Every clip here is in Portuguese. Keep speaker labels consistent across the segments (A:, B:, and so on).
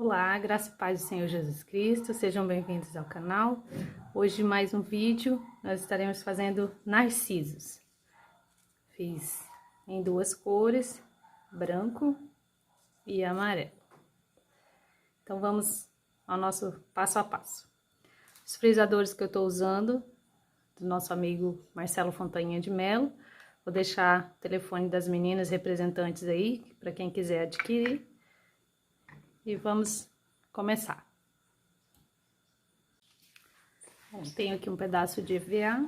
A: Olá, graça e paz do Senhor Jesus Cristo, sejam bem-vindos ao canal. Hoje mais um vídeo, nós estaremos fazendo narcisos. Fiz em duas cores, branco e amarelo. Então vamos ao nosso passo a passo. Os frisadores que eu estou usando, do nosso amigo Marcelo Fontainha de Melo. Vou deixar o telefone das meninas representantes aí, para quem quiser adquirir. E vamos começar. Bom, tenho aqui um pedaço de EVA,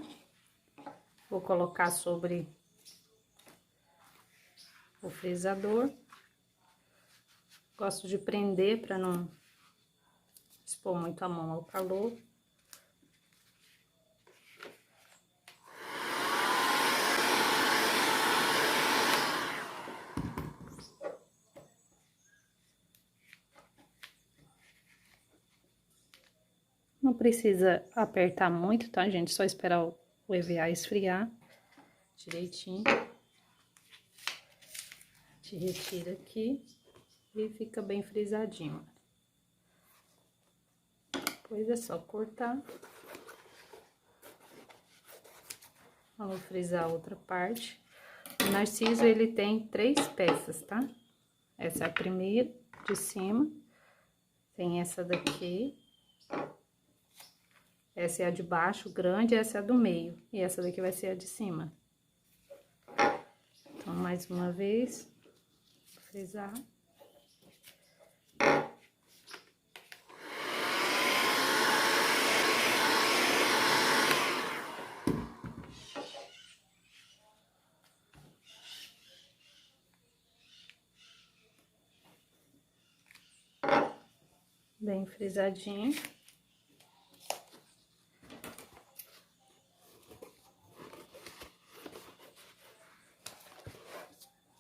A: vou colocar sobre o frisador. Gosto de prender para não expor muito a mão ao calor. Não precisa apertar muito, tá, gente? Só esperar o EVA esfriar direitinho. Te retira aqui e fica bem frisadinho. Depois é só cortar. Vamos frisar a outra parte. O narciso, ele tem 3 peças, tá? Essa é a primeira, de cima. Tem essa daqui. Essa é a de baixo, grande, essa é a do meio. E essa daqui vai ser a de cima. Então, mais uma vez, vou frisar. Bem frisadinho.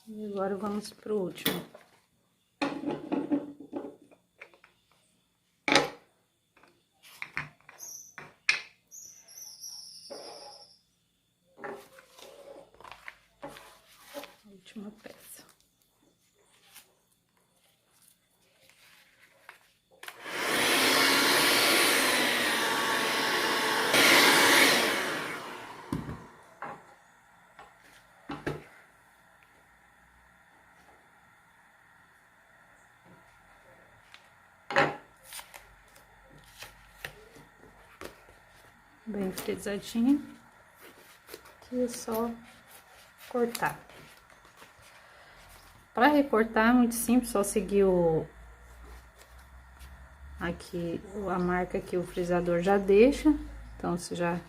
A: E agora vamos pro último. Última peça. Bem frisadinho. Aqui é só cortar. Para recortar é muito simples, só seguir aqui a marca que o frisador já deixa. Então você já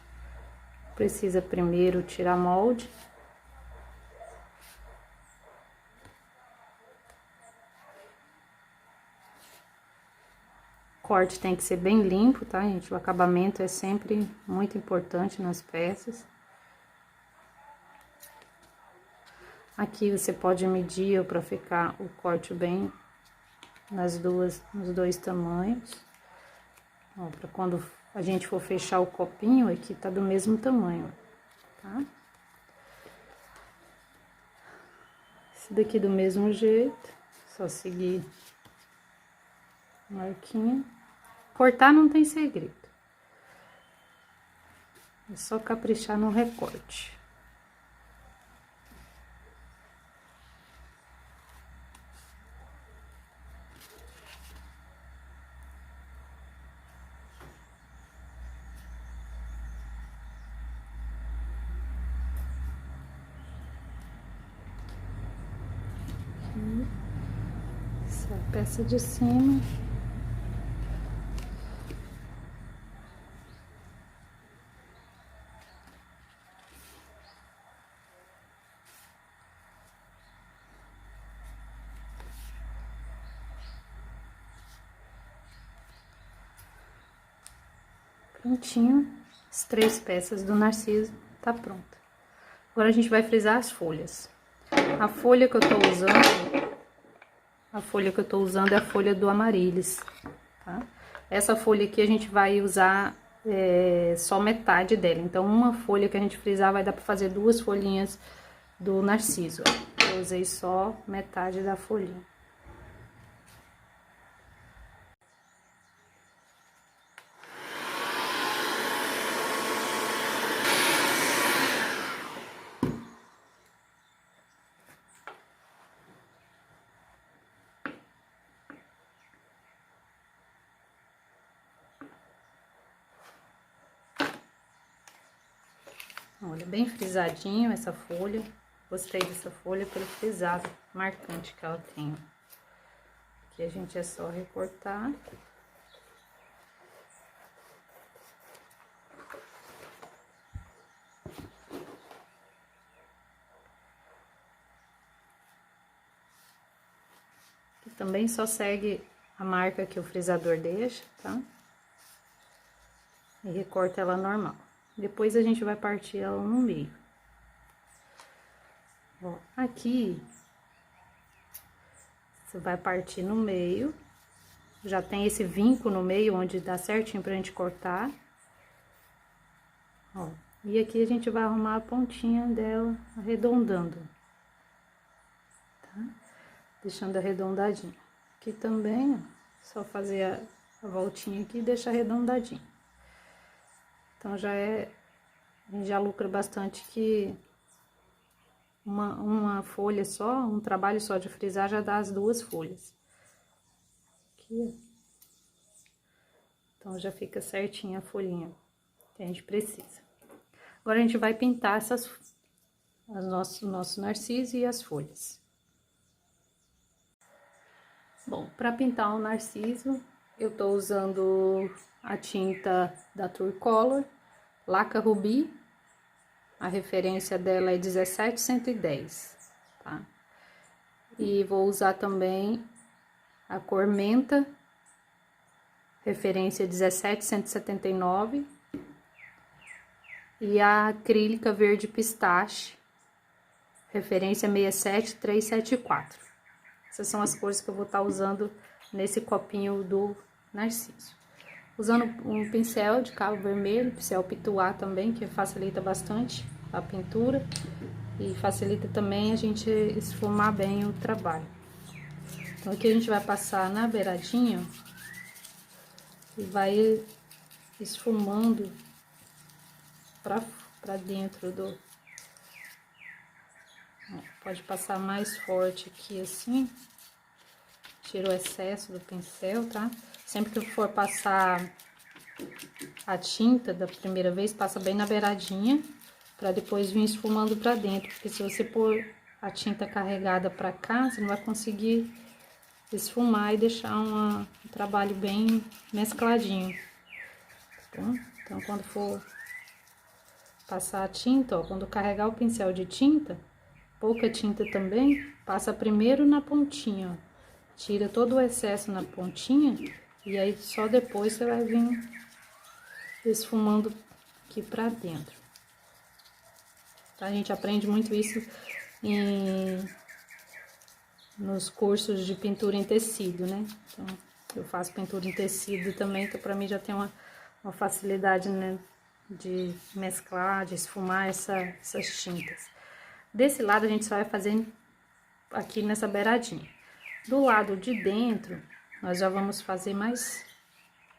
A: precisa primeiro tirar molde. O corte tem que ser bem limpo, tá, gente? O acabamento é sempre muito importante nas peças. Aqui você pode medir para ficar o corte bem nos dois tamanhos. Ó, para quando a gente for fechar o copinho, aqui tá do mesmo tamanho, tá? Esse daqui do mesmo jeito, só seguir a marquinha. Cortar não tem segredo. É só caprichar no recorte. Essa é a peça de cima. Prontinho, as 3 peças do narciso tá pronta. Agora a gente vai frisar as folhas. A folha que eu tô usando é a folha do Amaryllis, tá? Essa folha aqui a gente vai usar só metade dela. Então, uma folha que a gente frisar vai dar pra fazer 2 folhinhas do narciso. Eu usei só metade da folhinha. Olha, bem frisadinho essa folha. Gostei dessa folha pelo frisado marcante que ela tem. Aqui a gente é só recortar. Aqui também só segue a marca que o frisador deixa, tá? E recorta ela normal. Depois a gente vai partir ela no meio. Ó, aqui você vai partir no meio. Já tem esse vinco no meio, onde dá certinho pra gente cortar. Ó, e aqui a gente vai arrumar a pontinha dela, arredondando. Tá? Deixando arredondadinho. Aqui também, ó, só fazer a voltinha aqui e deixar arredondadinho. Então, a gente já lucra bastante que uma folha só, um trabalho só de frisar já dá as 2 folhas. Aqui, ó. Então, já fica certinha a folhinha que a gente precisa. Agora, a gente vai pintar nosso narciso e as folhas. Bom, para pintar o narciso, eu tô usando a tinta da Turcolor, Laca Rubi. A referência dela é 17110, tá? E vou usar também a cor menta, referência 17179. E a acrílica verde pistache, referência 67374. Essas são as cores que eu vou estar usando nesse copinho do narciso. Usando um pincel de cabo vermelho, pincel pituá também, que facilita bastante a pintura. E facilita também a gente esfumar bem o trabalho. Então, aqui a gente vai passar na beiradinha e vai esfumando pra dentro do... Pode passar mais forte aqui assim. Tira o excesso do pincel, tá? Sempre que for passar a tinta da primeira vez, passa bem na beiradinha, pra depois vir esfumando pra dentro. Porque se você pôr a tinta carregada pra cá, você não vai conseguir esfumar e deixar um trabalho bem mescladinho. Tá? Então, quando for passar a tinta, ó, quando carregar o pincel de tinta, pouca tinta também, passa primeiro na pontinha, ó. Tira todo o excesso na pontinha e aí só depois você vai vir esfumando aqui pra dentro. Tá? A gente aprende muito isso nos cursos de pintura em tecido, né? Então, eu faço pintura em tecido também, então pra mim já tem uma facilidade, né, de mesclar, de esfumar essas tintas. Desse lado a gente só vai fazer aqui nessa beiradinha. Do lado de dentro, nós já vamos fazer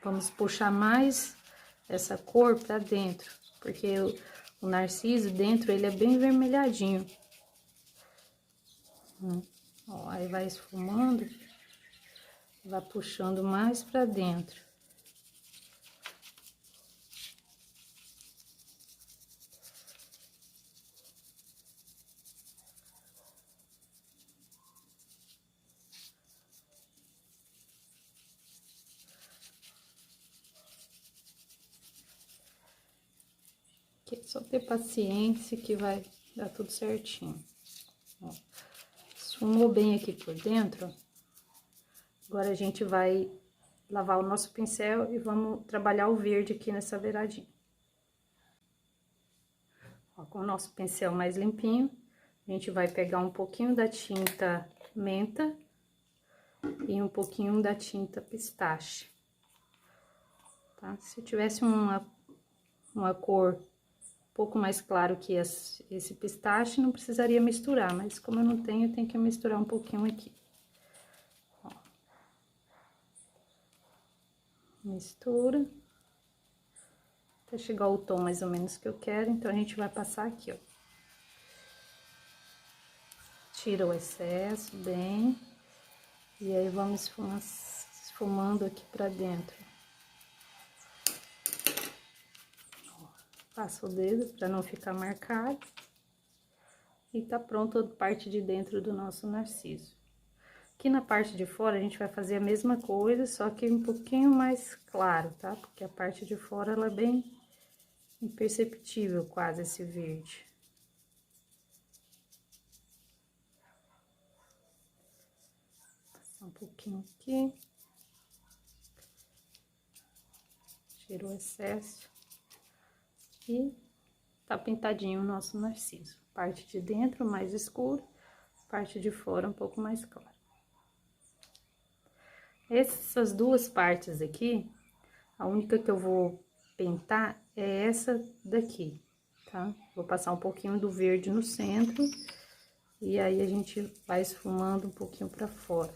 A: vamos puxar mais essa cor pra dentro, porque o narciso dentro ele é bem vermelhadinho. Ó, aí vai esfumando, vai puxando mais pra dentro. Aqui é só ter paciência que vai dar tudo certinho. Ó, esfumou bem aqui por dentro. Agora a gente vai lavar o nosso pincel e vamos trabalhar o verde aqui nessa beiradinha. Ó, com o nosso pincel mais limpinho, a gente vai pegar um pouquinho da tinta menta e um pouquinho da tinta pistache. Tá? Se eu tivesse uma cor um pouco mais claro que esse pistache, não precisaria misturar, mas como eu não tenho, eu tenho que misturar um pouquinho aqui. Ó. Mistura. Até chegar ao tom mais ou menos que eu quero, então a gente vai passar aqui, ó. Tira o excesso bem. E aí vamos esfumando aqui pra dentro. Ó. Passa o dedo para não ficar marcado. E tá pronto a parte de dentro do nosso narciso. Aqui na parte de fora a gente vai fazer a mesma coisa, só que um pouquinho mais claro, tá? Porque a parte de fora ela é bem imperceptível quase esse verde. Passar um pouquinho aqui. Tira o excesso. E tá pintadinho o nosso narciso. Parte de dentro mais escuro, parte de fora um pouco mais claro. Essas duas partes aqui, a única que eu vou pintar é essa daqui, tá? Vou passar um pouquinho do verde no centro, e aí a gente vai esfumando um pouquinho pra fora.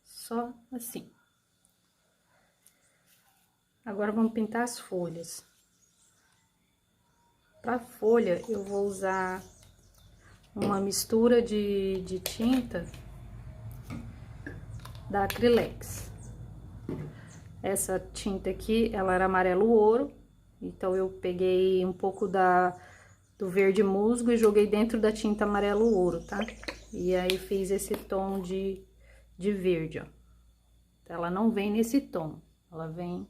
A: Só assim. Agora, vamos pintar as folhas. Pra folha, eu vou usar uma mistura de tinta da Acrylex. Essa tinta aqui, ela era amarelo ouro, então eu peguei um pouco do verde musgo e joguei dentro da tinta amarelo ouro, tá? E aí fiz esse tom de verde, ó. Ela não vem nesse tom, ela vem...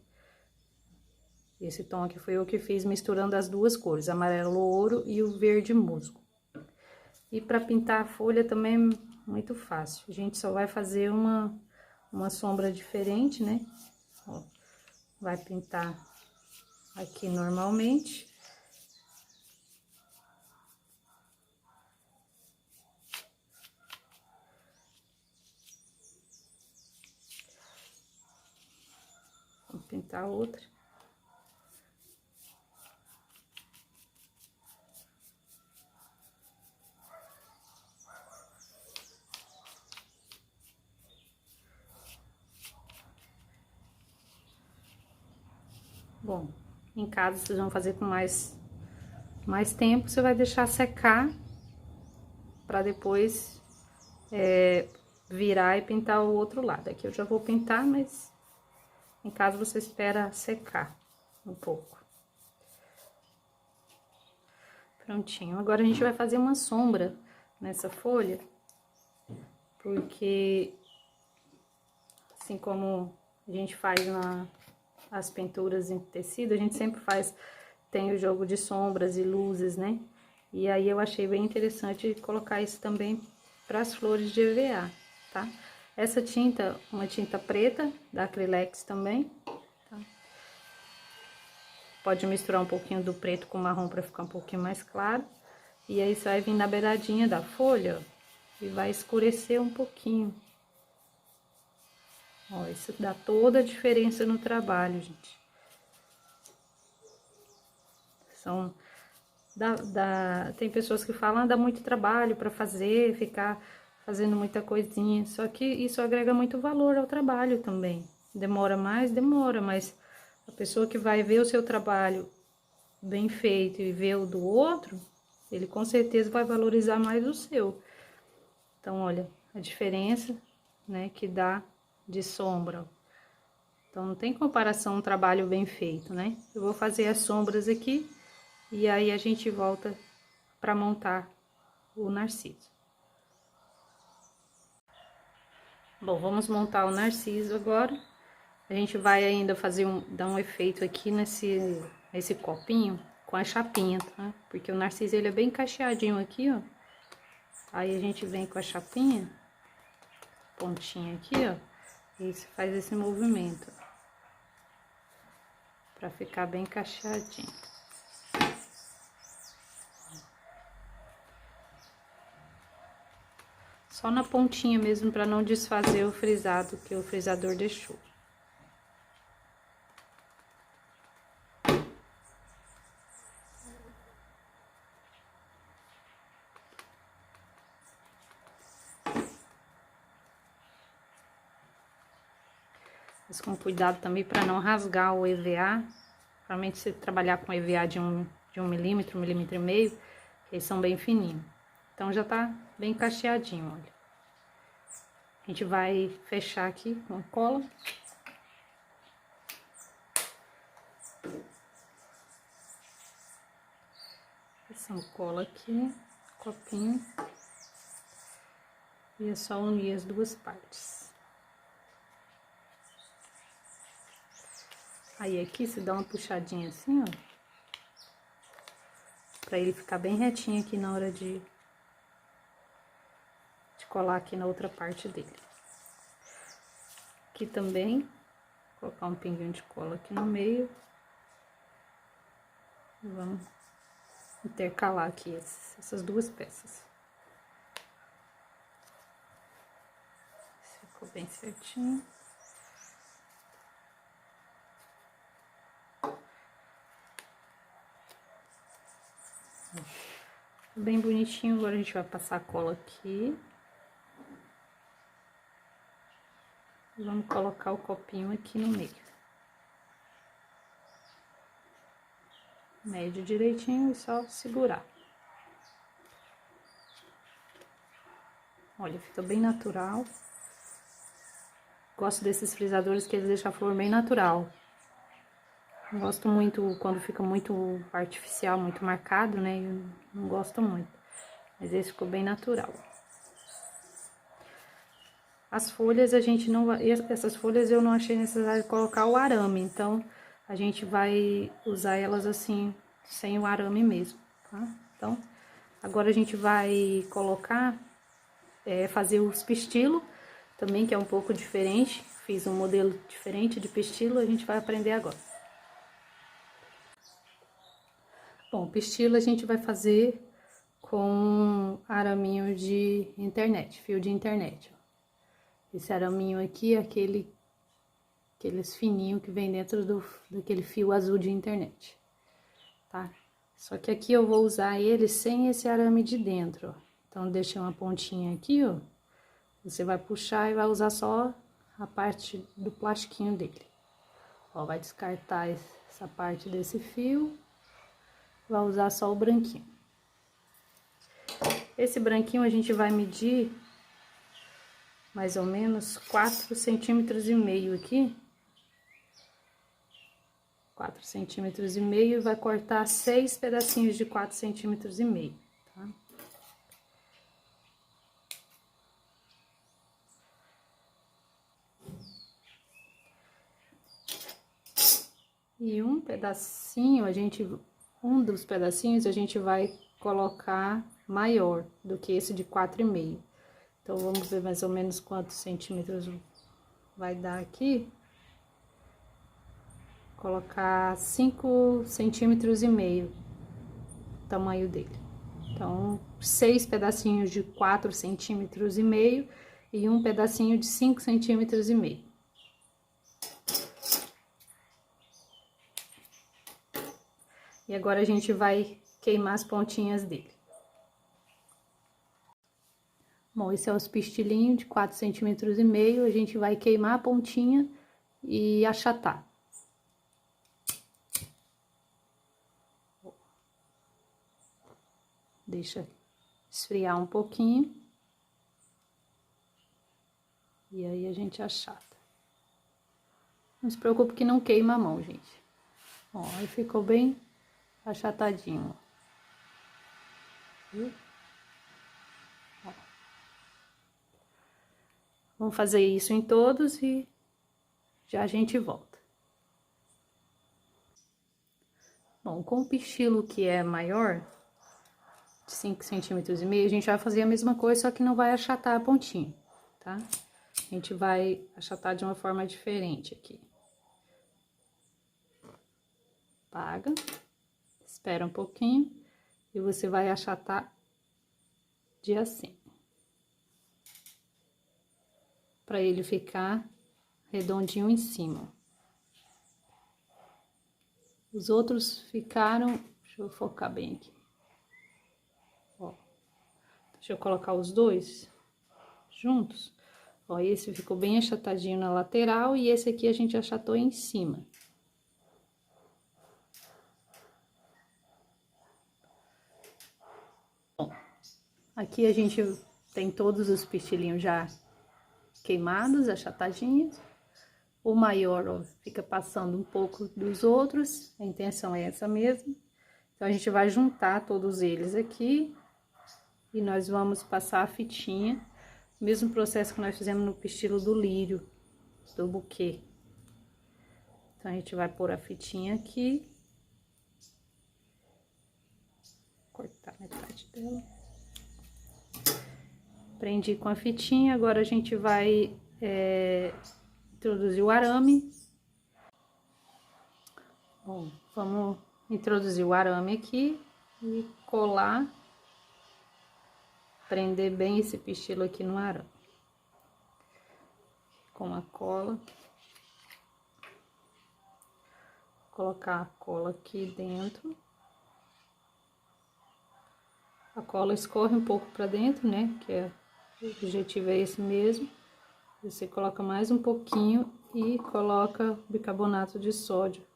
A: Esse tom aqui foi eu que fiz misturando as duas cores, amarelo ouro e o verde musgo. E para pintar a folha também é muito fácil. A gente só vai fazer uma sombra diferente, né? Ó, vai pintar aqui normalmente. Vamos pintar outra. Bom, em casa vocês vão fazer com mais tempo, você vai deixar secar para depois virar e pintar o outro lado. Aqui eu já vou pintar, mas em casa você espera secar um pouco. Prontinho. Agora a gente vai fazer uma sombra nessa folha, porque assim como a gente faz as pinturas em tecido, a gente sempre tem o jogo de sombras e luzes, né? E aí eu achei bem interessante colocar isso também para as flores de EVA, tá? Essa tinta, uma tinta preta da Acrylex também, tá? Pode misturar um pouquinho do preto com marrom para ficar um pouquinho mais claro. E aí você vai vir na beiradinha da folha, ó, e vai escurecer um pouquinho. Ó, isso dá toda a diferença no trabalho, gente. Tem pessoas que falam, dá muito trabalho para fazer, ficar fazendo muita coisinha. Só que isso agrega muito valor ao trabalho também. Demora mais, demora, mas a pessoa que vai ver o seu trabalho bem feito e ver o do outro, ele com certeza vai valorizar mais o seu. Então, olha, a diferença, né, que dá de sombra. Então, não tem comparação um trabalho bem feito, né? Eu vou fazer as sombras aqui e aí a gente volta para montar o narciso. Bom, vamos montar o narciso agora. A gente vai ainda dar um efeito aqui nesse copinho com a chapinha, tá? Porque o narciso, ele é bem cacheadinho aqui, ó. Aí a gente vem com a chapinha, pontinha aqui, ó, e faz esse movimento, pra ficar bem cacheadinho. Só na pontinha mesmo, pra não desfazer o frisado que o frisador deixou. Mas com cuidado também para não rasgar o EVA. Realmente, se trabalhar com EVA de 1 milímetro, 1,5 milímetro, eles são bem fininhos. Então, já tá bem cacheadinho, olha. A gente vai fechar aqui com a cola. Passamos cola aqui, copinho. E é só unir as duas partes. Aí aqui você dá uma puxadinha assim, ó. Pra ele ficar bem retinho aqui na hora de colar aqui na outra parte dele. Aqui também, colocar um pinguinho de cola aqui no meio. E vamos intercalar aqui essas duas peças. Ficou bem certinho. Bem bonitinho, agora a gente vai passar a cola aqui. E vamos colocar o copinho aqui no meio. Mede direitinho e só segurar. Olha, fica bem natural. Gosto desses frisadores que eles deixam a flor bem natural. Não gosto muito quando fica muito artificial, muito marcado, né? Eu não gosto muito. Mas esse ficou bem natural. As folhas a gente não vai... Essas folhas eu não achei necessário colocar o arame, então a gente vai usar elas assim, sem o arame mesmo, tá? Então, agora a gente vai colocar, fazer os pistilos também, que é um pouco diferente. Fiz um modelo diferente de pistilo, a gente vai aprender agora. Bom, pistilo a gente vai fazer com araminho de internet, fio de internet. Esse araminho aqui é aqueles fininhos que vem dentro daquele fio azul de internet, tá? Só que aqui eu vou usar ele sem esse arame de dentro, ó. Então, deixei uma pontinha aqui, ó. Você vai puxar e vai usar só a parte do plastiquinho dele. Ó, vai descartar essa parte desse fio. Vai usar só o branquinho. Esse branquinho a gente vai medir mais ou menos 4,5 centímetros aqui. 4,5 centímetros e vai cortar 6 pedacinhos de 4,5 centímetros, tá? E um pedacinho, um dos pedacinhos a gente vai colocar maior do que esse de 4,5. Então, vamos ver mais ou menos quantos centímetros vai dar aqui. Colocar 5,5 centímetros, o tamanho dele. Então, 6 pedacinhos de 4,5 centímetros e um pedacinho de 5,5 centímetros. E agora a gente vai queimar as pontinhas dele. Bom, esse é os pistilinhos de 4,5 centímetros, a gente vai queimar a pontinha e achatar. Deixa esfriar um pouquinho. E aí a gente achata. Não se preocupe que não queima a mão, gente. Ó, aí ficou bem achatadinho, ó. Vamos fazer isso em todos e já a gente volta. Bom, com o pistilo que é maior, de 5,5 centímetros, a gente vai fazer a mesma coisa, só que não vai achatar a pontinha, tá? A gente vai achatar de uma forma diferente aqui. Apaga, espera um pouquinho e você vai achatar de assim. Pra ele ficar redondinho em cima. Os outros ficaram... Deixa eu focar bem aqui. Ó, deixa eu colocar os dois juntos. Ó, esse ficou bem achatadinho na lateral e esse aqui a gente achatou em cima. Bom, aqui a gente tem todos os pistilinhos já queimados, achatadinhos. O maior, ó, fica passando um pouco dos outros, a intenção é essa mesmo. Então, a gente vai juntar todos eles aqui e nós vamos passar a fitinha, mesmo processo que nós fizemos no pistilo do lírio, do buquê. Então, a gente vai pôr a fitinha aqui, cortar metade dela. Prendi com a fitinha, agora a gente vai introduzir o arame. Bom, vamos introduzir o arame aqui e colar, prender bem esse pistilo aqui no arame. Com a cola. Colocar a cola aqui dentro. A cola escorre um pouco pra dentro, né? Que o objetivo é esse mesmo. Você coloca mais um pouquinho e coloca bicarbonato de sódio.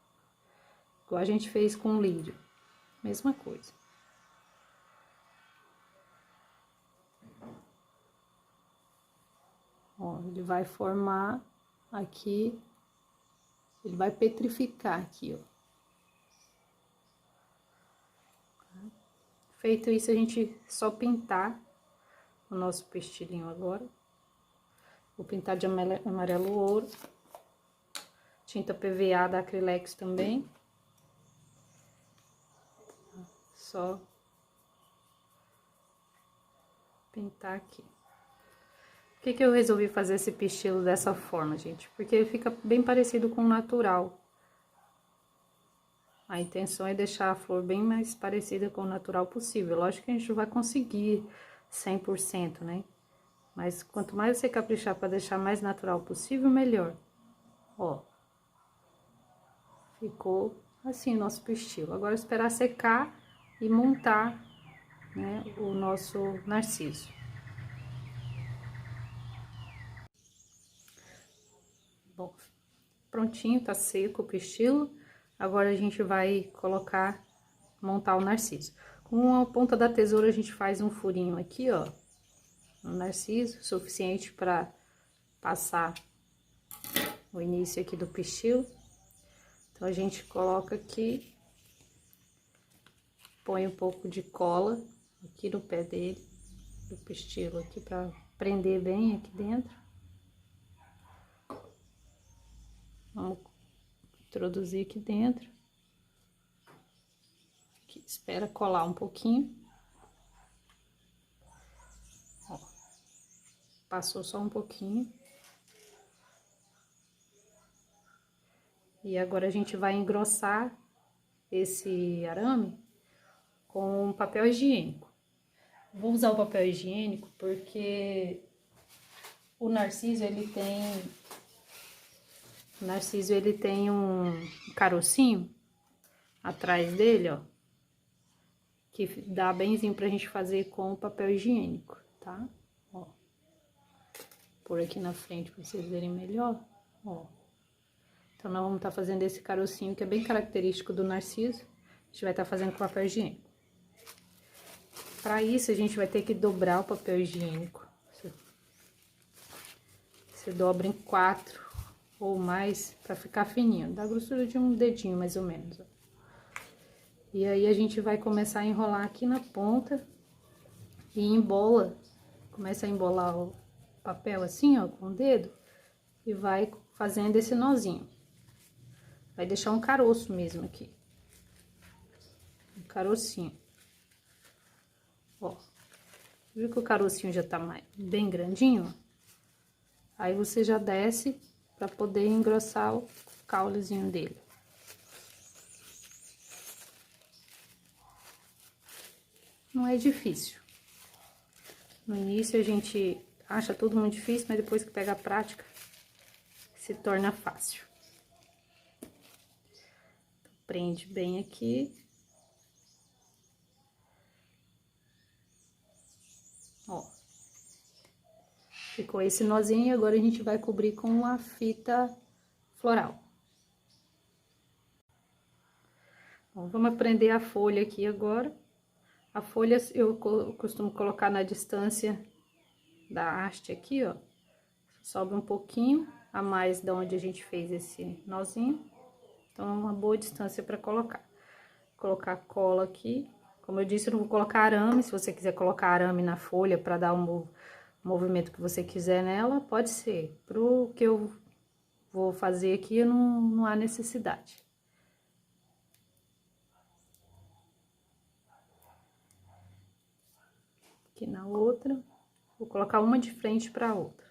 A: Igual a gente fez com o lírio. Mesma coisa. Ó, ele vai formar aqui, ele vai petrificar aqui, ó. Feito isso, a gente só pintar o nosso pistilinho agora. Vou pintar de amarelo ouro. Tinta PVA da Acrylex também. Só pintar aqui. Por que eu resolvi fazer esse pistilo dessa forma, gente? Porque ele fica bem parecido com o natural. A intenção é deixar a flor bem mais parecida com o natural possível. Lógico que a gente não vai conseguir 100%, né? Mas quanto mais você caprichar para deixar mais natural possível, melhor. Ó. Ficou assim o nosso pistilo. Agora, esperar secar e montar, né, o nosso narciso. Bom, prontinho, tá seco o pistilo. Agora, a gente vai montar o narciso. Com a ponta da tesoura, a gente faz um furinho aqui, ó, no narciso, suficiente para passar o início aqui do pistilo. Então, a gente coloca aqui, põe um pouco de cola aqui no pé dele, do pistilo aqui, para prender bem aqui dentro. Vamos introduzir aqui dentro. Aqui, espera colar um pouquinho. Ó, passou só um pouquinho. E agora a gente vai engrossar esse arame com papel higiênico. Vou usar o papel higiênico porque o narciso, ele tem um carocinho atrás dele, ó, que dá benzinho pra gente fazer com o papel higiênico, tá? Ó. Por aqui na frente pra vocês verem melhor, ó. Então, nós vamos estar fazendo esse carocinho que é bem característico do narciso. A gente vai estar fazendo com papel higiênico. Para isso, a gente vai ter que dobrar o papel higiênico. Você dobra em 4 ou mais para ficar fininho. Dá a grossura de um dedinho, mais ou menos, ó. E aí, a gente vai começar a enrolar aqui na ponta e embola. Começa a embolar o papel assim, ó, com o dedo. E vai fazendo esse nozinho. Vai deixar um caroço mesmo aqui. Um carocinho. Ó. Viu que o carocinho já tá bem grandinho? Aí, você já desce pra poder engrossar o caulezinho dele. Não é difícil. No início, a gente acha tudo muito difícil, mas depois que pega a prática, se torna fácil. Prende bem aqui. Ó. Ficou esse nozinho, agora a gente vai cobrir com a fita floral. Bom, vamos prender a folha aqui agora. A folha eu costumo colocar na distância da haste aqui, ó. sobe um pouquinho a mais de onde a gente fez esse nozinho. Então, é uma boa distância para colocar. Colocar cola aqui. Como eu disse, eu não vou colocar arame. Se você quiser colocar arame na folha para dar o movimento que você quiser nela, pode ser. Pro que eu vou fazer aqui, não há necessidade. Aqui na outra, vou colocar uma de frente para a outra.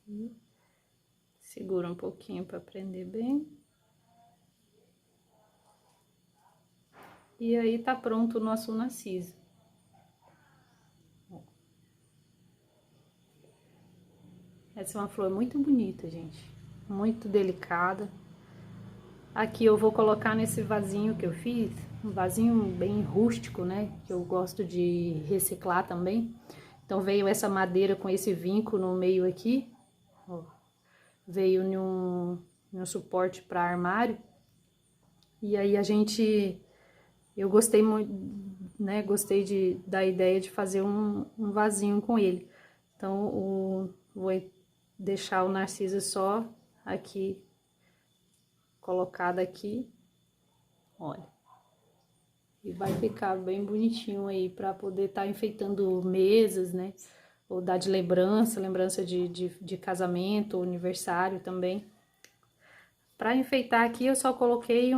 A: Aqui. Segura um pouquinho para prender bem. E aí, tá pronto o nosso narciso. Essa é uma flor muito bonita, gente. Muito delicada. Aqui eu vou colocar nesse vasinho que eu fiz, um vasinho bem rústico, né? Que eu gosto de reciclar também. Então, veio essa madeira com esse vinco no meio aqui, ó. Veio num suporte para armário. E aí eu gostei muito, né? Gostei da ideia de fazer um vasinho com ele. Então, vou deixar o narciso só aqui, colocado aqui, olha. E vai ficar bem bonitinho aí para poder estar enfeitando mesas, né? Ou dar de lembrança de casamento, ou aniversário também. Para enfeitar aqui, eu só coloquei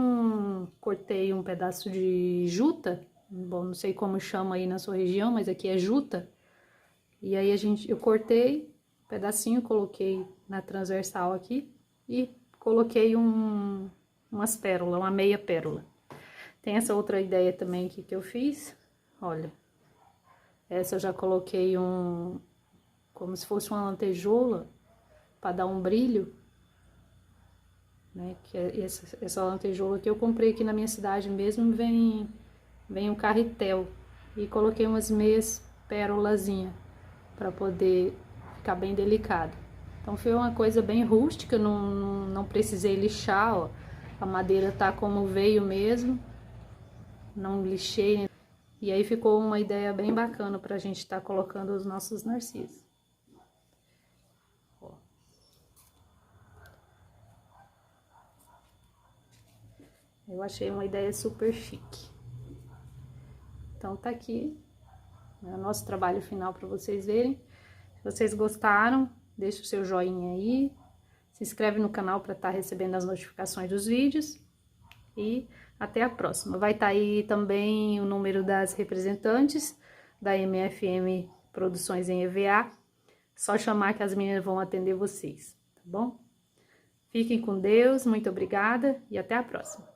A: cortei um pedaço de juta. Bom, não sei como chama aí na sua região, mas aqui é juta. E aí eu cortei um pedacinho, coloquei na transversal aqui e coloquei umas pérolas, uma meia pérola. Tem essa outra ideia também aqui que eu fiz, olha. Essa eu já coloquei como se fosse uma lantejoula, para dar um brilho, né? Que é essa lantejoula que eu comprei aqui na minha cidade mesmo, vem um carretel. E coloquei umas meias pérolazinha, para poder ficar bem delicado. Então, foi uma coisa bem rústica, não precisei lixar, ó. A madeira tá como veio mesmo, não lixei, né? E aí ficou uma ideia bem bacana pra gente estar colocando os nossos narcisos. Ó. Eu achei uma ideia super chique. Então, tá aqui, né, o nosso trabalho final para vocês verem. Se vocês gostaram, deixa o seu joinha aí, se inscreve no canal para estar recebendo as notificações dos vídeos e até a próxima. Vai estar aí também o número das representantes da MFM Produções em EVA, só chamar que as meninas vão atender vocês, tá bom? Fiquem com Deus, muito obrigada e até a próxima.